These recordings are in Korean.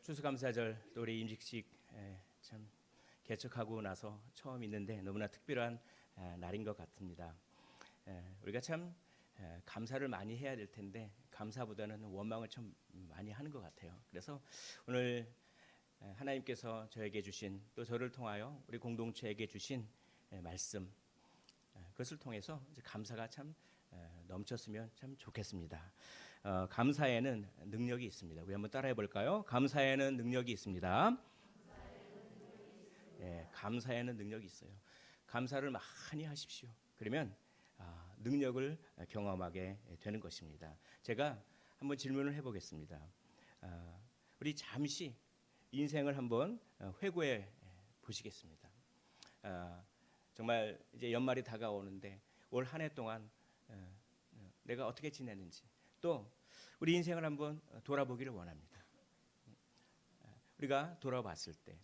추수감사절 또 우리 임직식 참 개척하고 나서 처음 있는데 너무나 특별한 날인 것 같습니다. 우리가 참 감사를 많이 해야 될 텐데 감사보다는 원망을 참 많이 하는 것 같아요. 그래서 오늘 하나님께서 저에게 주신 또 저를 통하여 우리 공동체에게 주신 말씀 그것을 통해서 이제 감사가 참 넘쳤으면 참 좋겠습니다. 감사에는 능력이 있습니다. 우리 한번 따라해 볼까요? 감사에는 능력이 있습니다. 감사에는 능력이 있어요. 감사를 많이 하십시오. 그러면 능력을 경험하게 되는 것입니다. 제가 한번 질문을 해보겠습니다. 우리 잠시 인생을 한번 회고해 보시겠습니다. 정말 이제 연말이 다가오는데 올 한 해 동안 내가 어떻게 지냈는지 또 우리 인생을 한번 돌아보기를 원합니다. 우리가 돌아봤을 때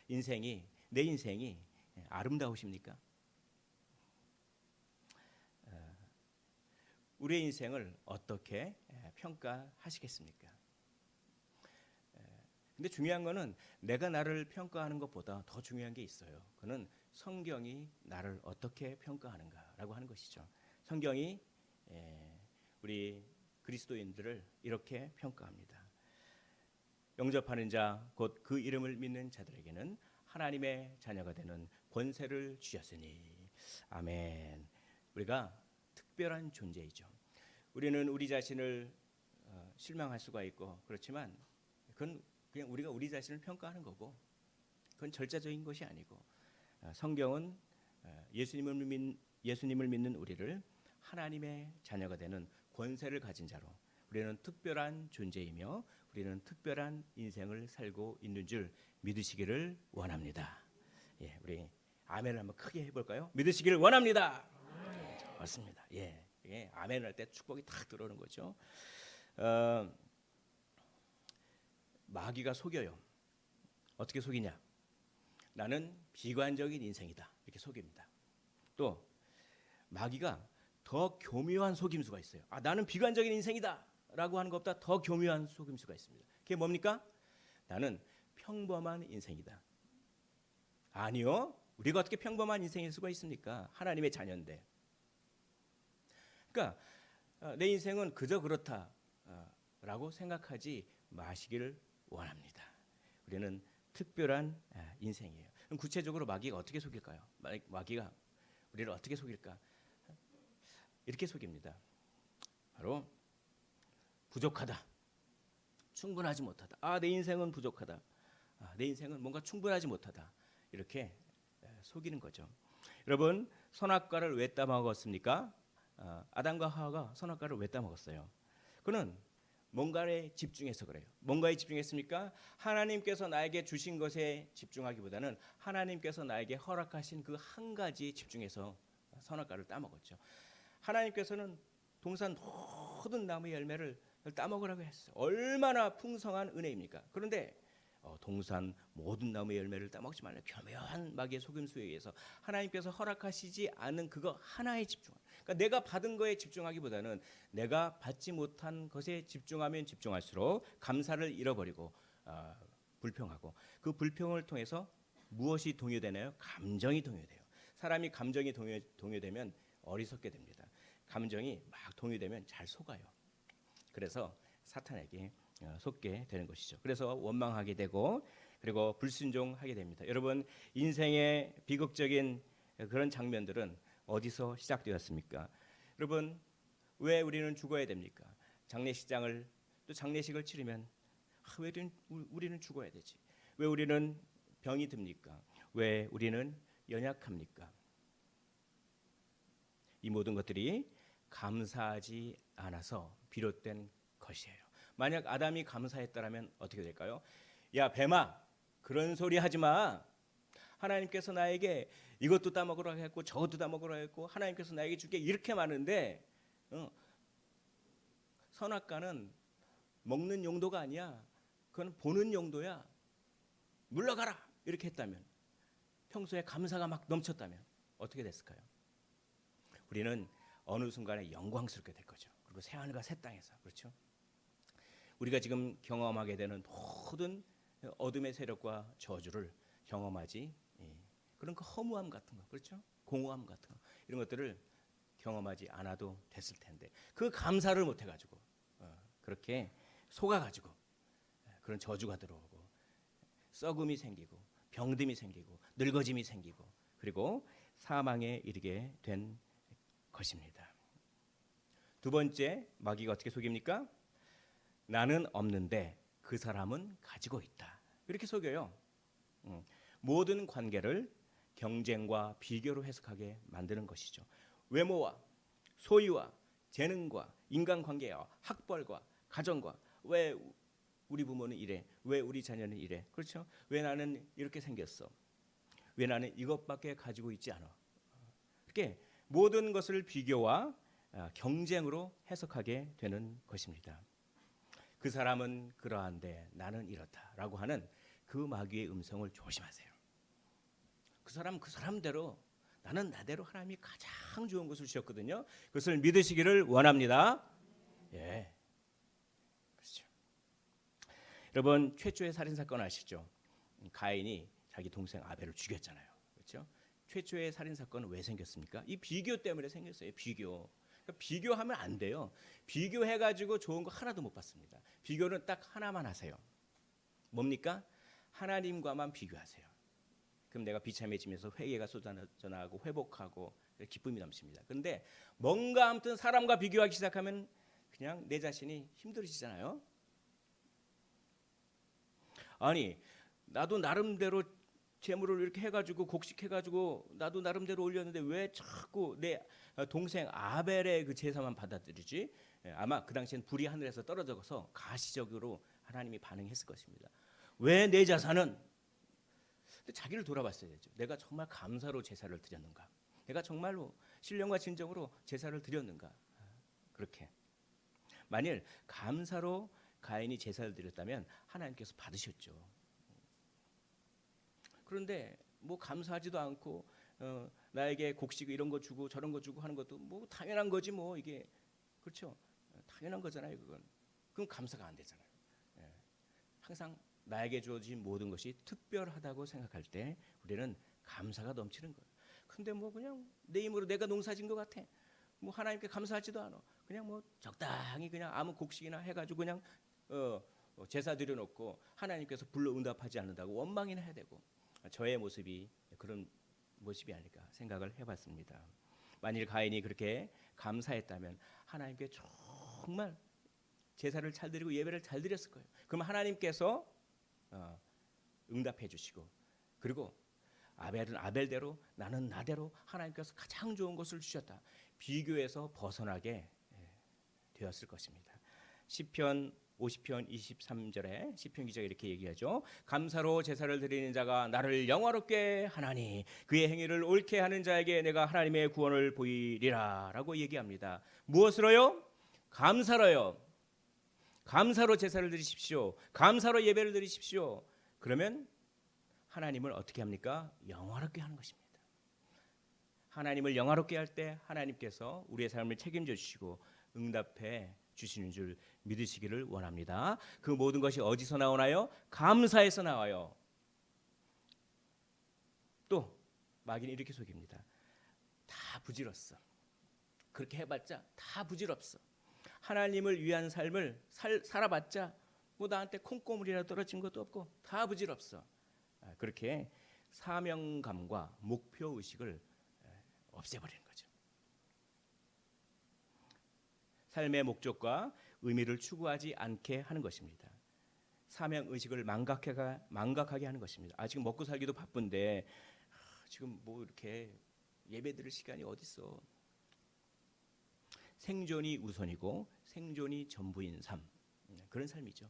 내 인생이 아름다우십니까? 우리의 인생을 어떻게 평가하시겠습니까? 근데 중요한 거는 내가 나를 평가하는 것보다 더 중요한 게 있어요. 그는 성경이 나를 어떻게 평가하는가라고 하는 것이죠. 성경이 우리 그리스도인들을 이렇게 평가합니다. 영접하는 자 곧 그 이름을 믿는 자들에게는 하나님의 자녀가 되는 권세를 주셨으니 아멘. 우리가 특별한 존재이죠. 우리는 우리 자신을 실망할 수가 있고 그렇지만 그건 그냥 우리가 우리 자신을 평가하는 거고 그건 절대적인 것이 아니고 성경은 예수님을 믿는 우리를 하나님의 자녀가 되는 권세를 가진 자로 우리는 특별한 존재이며 우리는 특별한 인생을 살고 있는 줄 믿으시기를 원합니다. 우리 아멘을 한번 크게 해볼까요? 믿으시기를 원합니다. 좋습니다. 아멘을 할 때 축복이 탁 들어오는 거죠. 마귀가 속여요. 어떻게 속이냐? 나는 비관적인 인생이다. 이렇게 속입니다. 또 마귀가 더 교묘한 속임수가 있어요. 나는 비관적인 인생이다 라고 하는 것보다 더 교묘한 속임수가 있습니다. 그게 뭡니까? 나는 평범한 인생이다. 아니요. 우리가 어떻게 평범한 인생일 수가 있습니까? 하나님의 자녀인데. 그러니까 내 인생은 그저 그렇다 라고 생각하지 마시기를 원합니다. 우리는 특별한 인생이에요. 그럼 구체적으로 마귀가 어떻게 속일까요? 마귀가 우리를 어떻게 속일까? 이렇게 속입니다. 바로 부족하다. 충분하지 못하다. 내 인생은 부족하다. 내 인생은 뭔가 충분하지 못하다. 이렇게 속이는 거죠. 여러분, 선악과를 왜 따먹었습니까? 아담과 하와가 선악과를 왜 따먹었어요? 그는 뭔가에 집중해서 그래요. 뭔가에 집중했습니까? 하나님께서 나에게 주신 것에 집중하기보다는 하나님께서 나에게 허락하신 그 한 가지에 집중해서 선악과를 따먹었죠. 하나님께서는 동산 모든 나무의 열매를 따먹으라고 했어요. 얼마나 풍성한 은혜입니까? 그런데 동산 모든 나무의 열매를 따먹지 말라. 교묘한 마귀의 속임수에 의해서 하나님께서 허락하시지 않은 그거 하나에 집중. 그러니까 내가 받은 거에 집중하기보다는 내가 받지 못한 것에 집중하면 집중할수록 감사를 잃어버리고 불평하고 그 불평을 통해서 무엇이 동요되나요? 감정이 동요돼요. 사람이 감정이 동요되면 어리석게 됩니다. 감정이 막 동요되면 잘 속아요. 그래서 사탄에게 속게 되는 것이죠. 그래서 원망하게 되고 그리고 불순종하게 됩니다. 여러분, 인생의 비극적인 그런 장면들은 어디서 시작되었습니까? 여러분, 왜 우리는 죽어야 됩니까? 장례식을 치르면 왜 우리는 죽어야 되지? 왜 우리는 병이 듭니까? 왜 우리는 연약합니까? 이 모든 것들이 감사하지 않아서 비롯된 것이에요. 만약 아담이 감사했다면 어떻게 될까요? 야, 뱀아, 그런 소리 하지 마. 하나님께서 나에게 이것도 따먹으라고 했고 저것도 따먹으라고 했고 하나님께서 나에게 줄게 이렇게 많은데 선악과는 먹는 용도가 아니야. 그건 보는 용도야. 물러가라. 이렇게 했다면, 평소에 감사가 막 넘쳤다면 어떻게 됐을까요? 우리는 어느 순간에 영광스럽게 될 거죠. 그리고 새하늘과 새 땅에서, 그렇죠? 우리가 지금 경험하게 되는 모든 어둠의 세력과 저주를 경험하지 그런 그 허무함 같은 거, 그렇죠? 공허함 같은 거, 이런 것들을 경험하지 않아도 됐을 텐데 그 감사를 못 해가지고 그렇게 속아가지고 그런 저주가 들어오고 썩음이 생기고 병듦이 생기고 늙어짐이 생기고 그리고 사망에 이르게 된 것입니다. 두 번째, 마귀가 어떻게 속입니까? 나는 없는데 그 사람은 가지고 있다. 이렇게 속여요. 모든 관계를 경쟁과 비교로 해석하게 만드는 것이죠. 외모와 소유와 재능과 인간관계와 학벌과 가정과 왜 우리 부모는 이래? 왜 우리 자녀는 이래? 그렇죠? 왜 나는 이렇게 생겼어? 왜 나는 이것밖에 가지고 있지 않아? 이렇게 모든 것을 비교와 경쟁으로 해석하게 되는 것입니다. 그 사람은 그러한데 나는 이렇다라고 하는 그 마귀의 음성을 조심하세요. 그 사람 그 사람대로, 나는 나대로 하나님이 가장 좋은 것을 주셨거든요. 그것을 믿으시기를 원합니다. 예, 그렇죠. 여러분, 최초의 살인 사건 아시죠? 가인이 자기 동생 아벨을 죽였잖아요. 그렇죠? 최초의 살인 사건은 왜 생겼습니까? 이 비교 때문에 생겼어요. 비교. 그러니까 비교하면 안 돼요. 비교해가지고 좋은 거 하나도 못 받습니다. 비교는 딱 하나만 하세요. 뭡니까? 하나님과만 비교하세요. 그럼 내가 비참해지면서 회개가 쏟아져나가고 회복하고 기쁨이 넘칩니다. 그런데 뭔가 아무튼 사람과 비교하기 시작하면 그냥 내 자신이 힘들어지잖아요. 아니, 나도 나름대로 재물을 이렇게 해가지고 곡식해가지고 나도 나름대로 올렸는데 왜 자꾸 내 동생 아벨의 그 제사만 받아들이지? 아마 그 당시엔 불이 하늘에서 떨어져서 가시적으로 하나님이 반응했을 것입니다. 왜 내 자산은? 근데 자기를 돌아봤어야 되죠. 내가 정말 감사로 제사를 드렸는가? 내가 정말로 신령과 진정으로 제사를 드렸는가? 그렇게 만일 감사로 가인이 제사를 드렸다면 하나님께서 받으셨죠. 그런데 뭐 감사하지도 않고 나에게 곡식 이런 거 주고 저런 거 주고 하는 것도 뭐 당연한 거지 뭐 이게 그렇죠. 당연한 거잖아요. 그건 그럼 감사가 안 되잖아요. 예. 항상 나에게 주어진 모든 것이 특별하다고 생각할 때 우리는 감사가 넘치는 거예요. 근데 뭐 그냥 내 힘으로 내가 농사진 것 같아. 뭐 하나님께 감사하지도 않아. 그냥 뭐 적당히 그냥 아무 곡식이나 해가지고 그냥 제사 드려놓고 하나님께서 불러 응답하지 않는다고 원망이나 해야 되고 저의 모습이 그런 모습이 아닐까 생각을 해봤습니다. 만일 가인이 그렇게 감사했다면 하나님께 정말 제사를 잘 드리고 예배를 잘 드렸을 거예요. 그럼 하나님께서 응답해 주시고 그리고 아벨은 아벨대로 나는 나대로 하나님께서 가장 좋은 것을 주셨다. 비교에서 벗어나게 되었을 것입니다. 시편 50편 23절에 시편 기자가 이렇게 얘기하죠. 감사로 제사를 드리는 자가 나를 영화롭게 하나니 그의 행위를 옳게 하는 자에게 내가 하나님의 구원을 보이리라 라고 얘기합니다. 무엇으로요? 감사로요. 감사로 제사를 드리십시오. 감사로 예배를 드리십시오. 그러면 하나님을 어떻게 합니까? 영화롭게 하는 것입니다. 하나님을 영화롭게 할 때 하나님께서 우리의 삶을 책임져 주시고 응답해 주시는 줄 믿으시기를 원합니다. 그 모든 것이 어디서 나오나요? 감사에서 나와요. 또 마귀는 이렇게 속입니다. 다 부질었어. 그렇게 해봤자 다 부질없어. 하나님을 위한 삶을 살아봤자 뭐 나한테 콩고물이라도 떨어진 것도 없고 다 부질없어. 그렇게 사명감과 목표의식을 없애버리는 거죠. 삶의 목적과 의미를 추구하지 않게 하는 것입니다. 사명의식을 망각하게 하는 것입니다. 지금 먹고 살기도 바쁜데 지금 뭐 이렇게 예배드릴 시간이 어딨어. 생존이 우선이고 생존이 전부인 삶, 그런 삶이죠.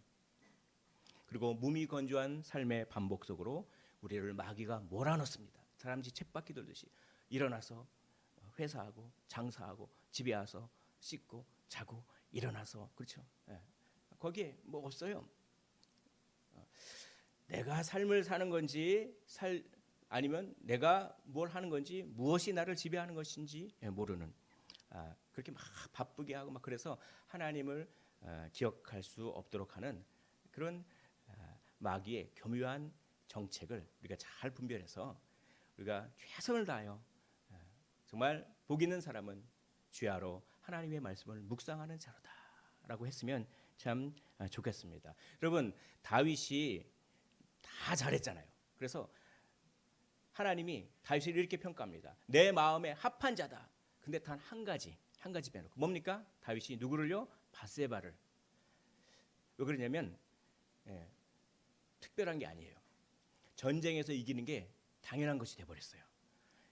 그리고 무미건조한 삶의 반복 속으로 우리를 마귀가 몰아넣습니다. 다람쥐 쳇바퀴 돌듯이 일어나서 회사하고 장사하고 집에 와서 씻고 자고 일어나서 그렇죠. 거기에 뭐 없어요. 내가 삶을 사는 건지 아니면 내가 뭘 하는 건지 무엇이 나를 지배하는 것인지 모르는 그렇게 막 바쁘게 하고 막 그래서 하나님을 기억할 수 없도록 하는 그런 마귀의 교묘한 정책을 우리가 잘 분별해서 우리가 최선을 다하여 정말 복 있는 사람은 주야로 하나님의 말씀을 묵상하는 자로다라고 했으면 참 좋겠습니다. 여러분, 다윗이 다 잘했잖아요. 그래서 하나님이 다윗을 이렇게 평가합니다. 내 마음에 합한 자다. 근데 단 한 가지 빼놓고 뭡니까? 다윗이 누구를요? 밧세바를. 왜 그러냐면 특별한 게 아니에요. 전쟁에서 이기는 게 당연한 것이 돼버렸어요.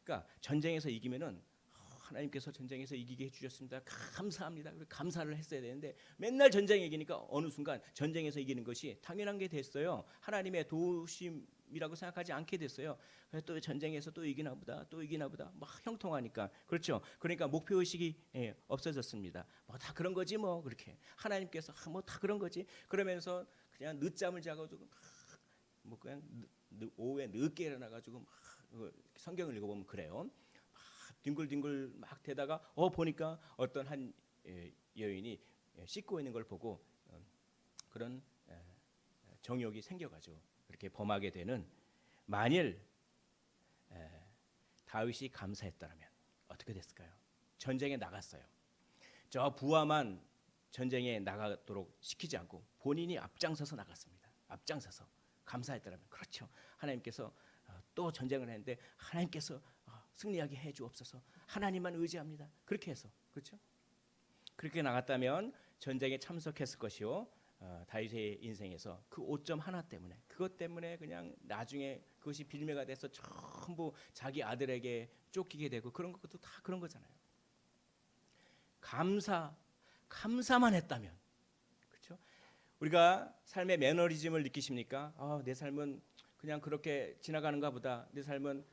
그러니까 전쟁에서 이기면은 하나님께서 전쟁에서 이기게 해주셨습니다. 감사합니다. 감사를 했어야 되는데 맨날 전쟁에 이기니까 어느 순간 전쟁에서 이기는 것이 당연한 게 됐어요. 하나님의 도우심이라고 생각하지 않게 됐어요. 또 전쟁에서 또 이기나 보다 막 형통하니까. 그렇죠. 그러니까 목표 의식이 없어졌습니다. 뭐 다 그런 거지 뭐. 그렇게 하나님께서 뭐 다 그런 거지 그러면서 그냥 늦잠을 자가지고 뭐 그냥 오후에 늦게 일어나가지고 성경을 읽어보면 그래요. 뒹굴뒹굴 막 대다가 보니까 어떤 한 여인이 씻고 있는 걸 보고 그런 정욕이 생겨가지고 그렇게 범하게 되는. 만일 다윗이 감사했더라면 어떻게 됐을까요? 전쟁에 나갔어요. 저 부하만 전쟁에 나가도록 시키지 않고 본인이 앞장서서 나갔습니다. 앞장서서 감사했더라면. 그렇죠. 하나님께서 또 전쟁을 했는데 하나님께서 승리하게 해주옵소서. 하나님만 의지합니다. 그렇게 해서. 그렇죠? 그렇게 나갔다면 전쟁에 참석했을 것이요. 다윗의 인생에서 그 5점 하나 때문에, 그것 때문에 그냥 나중에 그것이 빌미가 돼서 전부 자기 아들에게 쫓기게 되고 그런 것도 다 그런 거잖아요. 감사만 했다면. 그렇죠? 우리가 삶의 매너리즘을 느끼십니까? 내 삶은 그냥 그렇게 지나가는가 보다. 내 삶은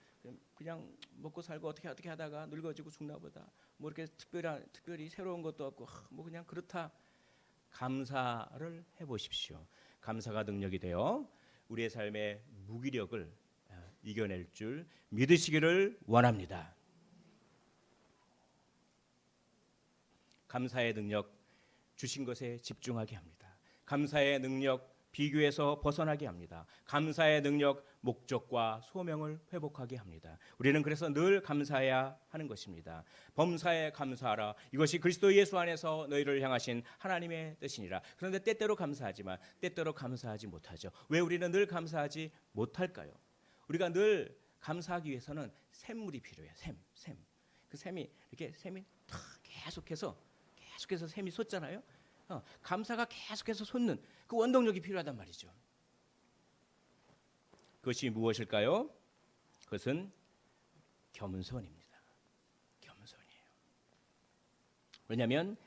그냥 먹고 살고 어떻게 하다가 늙어지고 죽나 보다. 뭐 이렇게 특별히 새로운 것도 없고 뭐 그냥 그렇다. 감사를 해보십시오. 감사가 능력이 되어 우리의 삶의 무기력을 이겨낼 줄 믿으시기를 원합니다. 감사의 능력, 주신 것에 집중하게 합니다. 감사의 능력, 비교에서 벗어나게 합니다. 감사의 능력, 목적과 소명을 회복하게 합니다. 우리는 그래서 늘 감사해야 하는 것입니다. 범사에 감사하라. 이것이 그리스도 예수 안에서 너희를 향하신 하나님의 뜻이니라. 그런데 때때로 감사하지만 때때로 감사하지 못하죠. 왜 우리는 늘 감사하지 못할까요? 우리가 늘 감사하기 위해서는 샘물이 필요해요. 샘. 그 샘이 이렇게 샘이 계속해서 샘이 솟잖아요. 감사가 계속해서 솟는 그 원동력이 필요하단 말이죠. 그것이 무엇일까요? 그것은 겸손입니다. 겸손이에요. 왜냐하면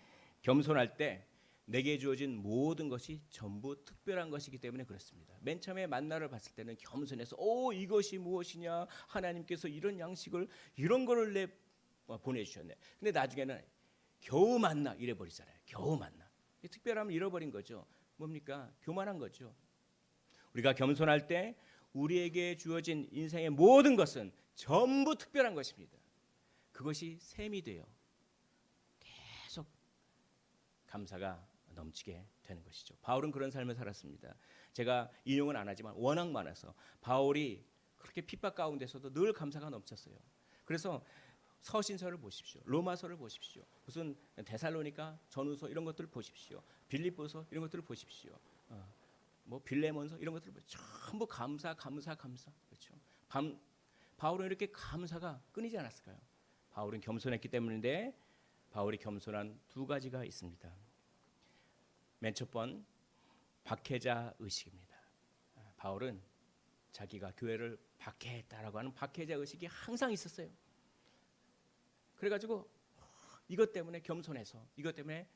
겸손할 때 내게 주어진 모든 것이 전부 특별한 것이기 때문에 그렇습니다. 맨 처음에 만나를 봤을 때는 겸손해서 이것이 무엇이냐, 하나님께서 이런 양식을 이런 거를 보내주셨네. 근데 나중에는 겨우 만나 이래버리잖아요. 겨우 만나. 특별함을 잃어버린 거죠. 뭡니까? 교만한 거죠. 우리가 겸손할 때 우리에게 주어진 인생의 모든 것은 전부 특별한 것입니다. 그것이 샘이 돼요. 계속 감사가 넘치게 되는 것이죠. 바울은 그런 삶을 살았습니다. 제가 인용은 안 하지만 워낙 많아서 바울이 그렇게 핍박 가운데서도 늘 감사가 넘쳤어요. 그래서 서신서를 보십시오. 로마서를 보십시오. 무슨 데살로니가 전후서 이런 것들을 보십시오. 빌립보서 이런 것들을 보십시오. 뭐 빌레몬서 이런 것들을 보십시오. 전부 감사. 그렇죠. 바울은 이렇게 감사가 끊이지 않았을까요? 바울은 겸손했기 때문인데 바울이 겸손한 두 가지가 있습니다. 맨 첫 번 박해자 의식입니다. 바울은 자기가 교회를 박해했다라고 하는 박해자 의식이 항상 있었어요. 그래가지고 이것 때문에 겸손해서 이것 때문에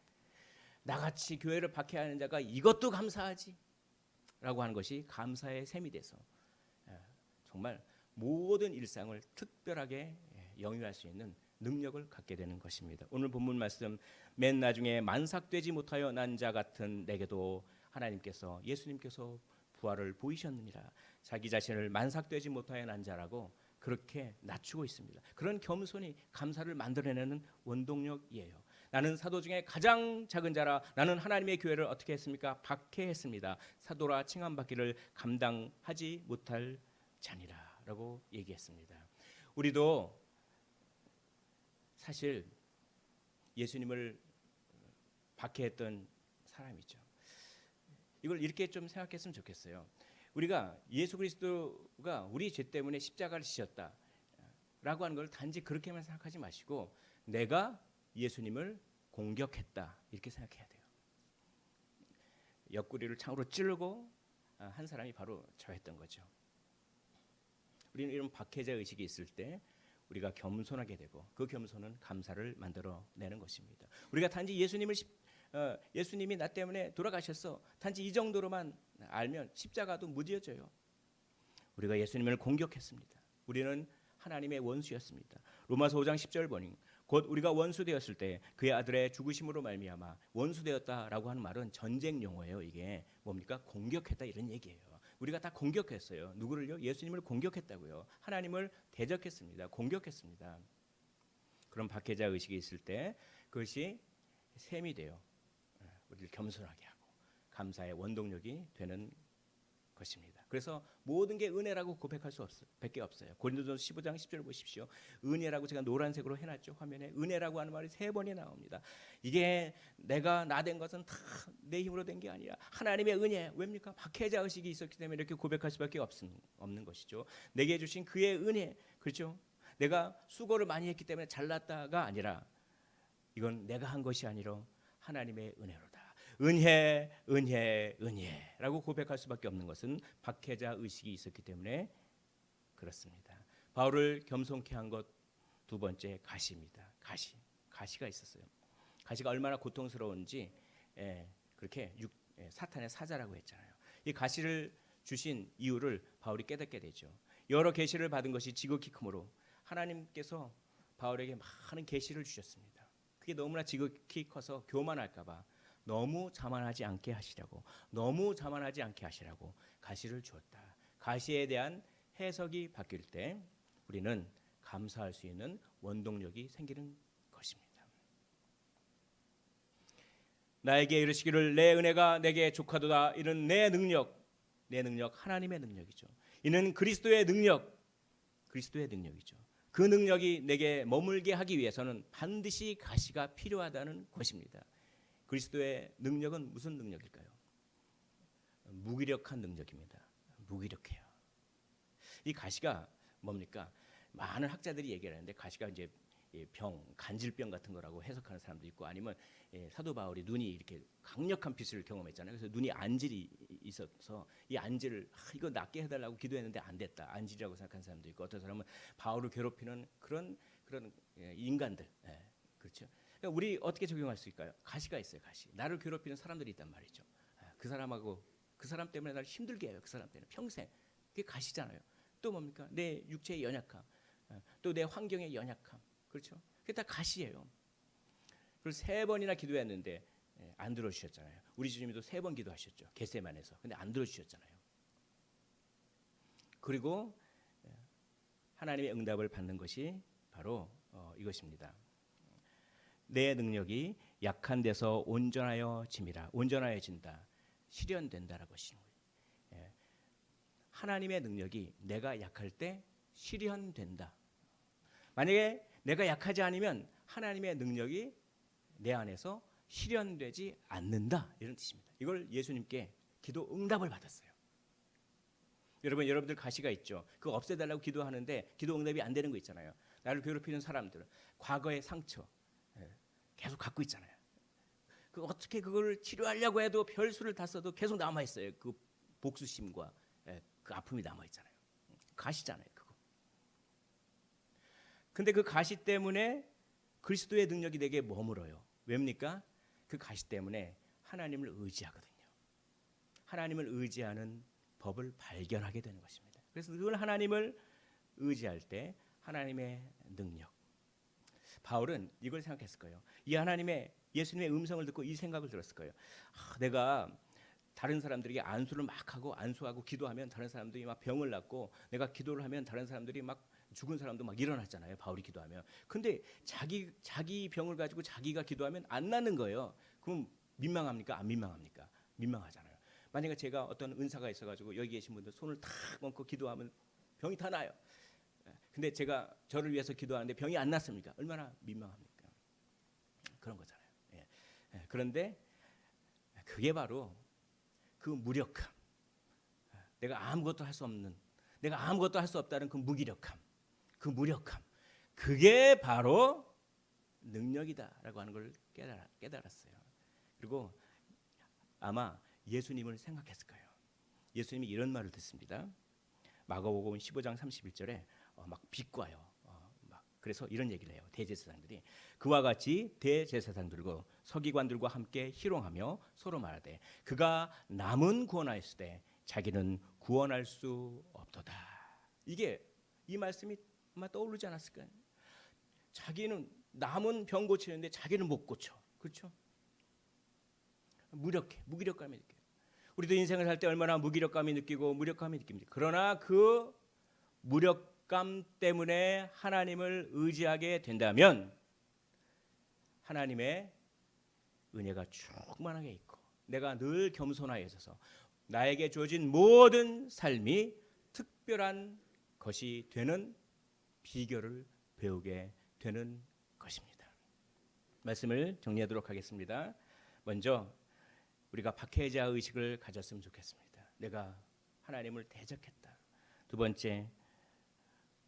나같이 교회를 박해하는 자가 이것도 감사하지 라고 하는 것이 감사의 셈이 돼서 정말 모든 일상을 특별하게 영위할 수 있는 능력을 갖게 되는 것입니다. 오늘 본문 말씀, 맨 나중에 만삭되지 못하여 난 자 같은 내게도 하나님께서 예수님께서 부활을 보이셨느니라. 자기 자신을 만삭되지 못하여 난 자라고 그렇게 낮추고 있습니다. 그런 겸손이 감사를 만들어내는 원동력이에요. 나는 사도 중에 가장 작은 자라. 나는 하나님의 교회를 어떻게 했습니까? 박해했습니다. 사도라 칭함받기를 감당하지 못할 자니라 라고 얘기했습니다. 우리도 사실 예수님을 박해했던 사람이죠. 이걸 이렇게 좀 생각했으면 좋겠어요. 우리가 예수 그리스도가 우리 죄 때문에 십자가를 지셨다 라고 하는 걸 단지 그렇게만 생각하지 마시고 내가 예수님을 공격했다 이렇게 생각해야 돼요. 옆구리를 창으로 찌르고 한 사람이 바로 저였던 거죠. 우리는 이런 박해자 의식이 있을 때 우리가 겸손하게 되고 그 겸손은 감사를 만들어내는 것입니다. 우리가 단지 예수님이 나 때문에 돌아가셨어 단지 이 정도로만 알면 십자가도 무뎌져요. 우리가 예수님을 공격했습니다. 우리는 하나님의 원수였습니다. 로마서 5장 10절 보니 곧 우리가 원수되었을 때 그의 아들의 죽으심으로 말미암아 원수되었다라고 하는 말은 전쟁 용어예요. 이게 뭡니까? 공격했다 이런 얘기예요. 우리가 다 공격했어요. 누구를요? 예수님을 공격했다고요. 하나님을 대적했습니다. 공격했습니다. 그런 박해자 의식이 있을 때 그것이 셈이 돼요. 우리를 겸손하게 하고 감사의 원동력이 되는 것입니다. 그래서 모든 게 은혜라고 고백할 수 밖에 없어요. 고린도전서 15장 10절 보십시오. 은혜라고 제가 노란색으로 해놨죠. 화면에 은혜라고 하는 말이 3번이 나옵니다. 이게 내가 나 된 것은 다 내 힘으로 된 게 아니라 하나님의 은혜. 왜입니까? 박해자 의식이 있었기 때문에 이렇게 고백할 수밖에 없는 것이죠. 내게 주신 그의 은혜. 그렇죠? 내가 수고를 많이 했기 때문에 잘났다가 아니라 이건 내가 한 것이 아니라 하나님의 은혜로다. 은혜, 은혜, 은혜라고 고백할 수밖에 없는 것은 박해자 의식이 있었기 때문에 그렇습니다. 바울을 겸손케 한 것 두 번째 가시입니다. 가시가 있었어요. 가시가 얼마나 고통스러운지 그렇게 사탄의 사자라고 했잖아요. 이 가시를 주신 이유를 바울이 깨닫게 되죠. 여러 계시를 받은 것이 지극히 크므로 하나님께서 바울에게 많은 계시를 주셨습니다. 그게 너무나 지극히 커서 교만할까 봐 너무 자만하지 않게 하시라고 가시를 주었다. 가시에 대한 해석이 바뀔 때 우리는 감사할 수 있는 원동력이 생기는 것입니다. 나에게 이르시기를 내 은혜가 내게 족하도다. 이는 내 능력 하나님의 능력이죠. 이는 그리스도의 능력이죠. 그 능력이 내게 머물게 하기 위해서는 반드시 가시가 필요하다는 것입니다. 그리스도의 능력은 무슨 능력일까요? 무기력한 능력입니다. 무기력해요. 이 가시가 뭡니까? 많은 학자들이 얘기를 하는데 가시가 이제 간질병 같은 거라고 해석하는 사람도 있고 아니면 사도 바울이 눈이 이렇게 강력한 빛을 경험했잖아요. 그래서 눈이 안질이 있어서 이 안질을 이거 낫게 해달라고 기도했는데 안 됐다. 안질이라고 생각하는 사람도 있고 어떤 사람은 바울을 괴롭히는 그런 인간들. 그렇죠. 그러니까 우리 어떻게 적용할 수 있을까요? 가시가 있어요. 가시. 나를 괴롭히는 사람들이 있단 말이죠. 그 사람 때문에 나를 힘들게 해요. 그 사람 때문에 평생. 그게 가시잖아요. 또 뭡니까? 내 육체의 연약함, 또 내 환경의 연약함. 그렇죠? 그게 다 가시예요. 그래서 3번이나 기도했는데 안 들어주셨잖아요. 우리 주님도 3번 기도하셨죠. 겟세마네에서. 근데 안 들어주셨잖아요. 그리고 하나님의 응답을 받는 것이 바로 이것입니다. 내 능력이 약한 데서 온전하여진다. 실현된다라고 하시는 거예요. 하나님의 능력이 내가 약할 때 실현된다. 만약에 내가 약하지 않으면 하나님의 능력이 내 안에서 실현되지 않는다. 이런 뜻입니다. 이걸 예수님께 기도 응답을 받았어요. 여러분들 가시가 있죠. 그거 없애달라고 기도하는데 기도 응답이 안 되는 거 있잖아요. 나를 괴롭히는 사람들, 과거의 상처 계속 갖고 있잖아요. 어떻게 그걸 치료하려고 해도 별수를 다 써도 계속 남아 있어요. 그 복수심과 그 아픔이 남아 있잖아요. 가시잖아요, 그거. 근데 그 가시 때문에 그리스도의 능력이 내게 머물어요. 왜입니까? 그 가시 때문에 하나님을 의지하거든요. 하나님을 의지하는 법을 발견하게 되는 것입니다. 그래서 늘 하나님을 의지할 때 하나님의 능력. 바울은 이걸 생각했을 거예요. 이 예수님의 음성을 듣고 이 생각을 들었을 거예요. 내가 다른 사람들에게 안수를 막 하고 안수하고 기도하면 다른 사람들이 막 병을 낫고 내가 기도를 하면 다른 사람들이 막 죽은 사람도 막 일어났잖아요. 바울이 기도하면. 근데 자기 병을 가지고 자기가 기도하면 안 낫는 거예요. 그럼 민망합니까? 안 민망합니까? 민망하잖아요. 만약에 제가 어떤 은사가 있어가지고 여기 계신 분들 손을 탁 얹고 기도하면 병이 다 나요. 근데 제가 저를 위해서 기도하는데 병이 안 났습니까? 얼마나 민망합니까? 그런 거잖아요. 그런데 그게 바로 그 무력함, 내가 아무것도 할 수 없는, 내가 아무것도 할 수 없다는 그 무기력함, 그 무력함, 그게 바로 능력이다라고 하는 걸 깨달았어요. 그리고 아마 예수님을 생각했을 거예요. 예수님이 이런 말을 듣습니다. 마가복음 15장 31절에 막 비꼬아요. 그래서 이런 얘기를 해요. 대제사장들이 그와 같이 대제사장들과 서기관들과 함께 희롱하며 서로 말하되 그가 남은 구원하였으되 자기는 구원할 수 없도다. 이게 이 말씀이 아마 떠오르지 않았을까요? 자기는 남은 병 고치는데 자기는 못 고쳐. 그렇죠? 무기력감이 느껴요. 우리도 인생을 살 때 얼마나 무기력감이 느끼고 무력감이 느낍니까? 그러나 그 무력감 때문에 하나님을 의지하게 된다면 하나님의 은혜가 충만하게 있고 내가 늘 겸손하게 있어서 나에게 주어진 모든 삶이 특별한 것이 되는 비결을 배우게 되는 것입니다. 말씀을 정리하도록 하겠습니다. 먼저 우리가 박해자 의식을 가졌으면 좋겠습니다. 내가 하나님을 대적했다. 두 번째,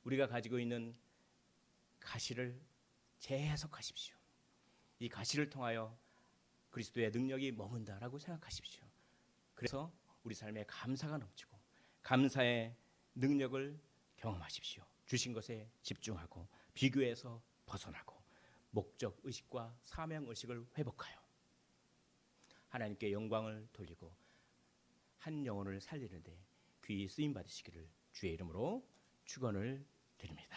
우리가 가지고 있는 가시를 재해석하십시오. 이 가시를 통하여 그리스도의 능력이 머문다라고 생각하십시오. 그래서 우리 삶에 감사가 넘치고 감사의 능력을 경험하십시오. 주신 것에 집중하고 비교에서 벗어나고 목적 의식과 사명 의식을 회복하여 하나님께 영광을 돌리고 한 영혼을 살리는데 귀히 쓰임 받으시기를 주의 이름으로 축원을 드립니다.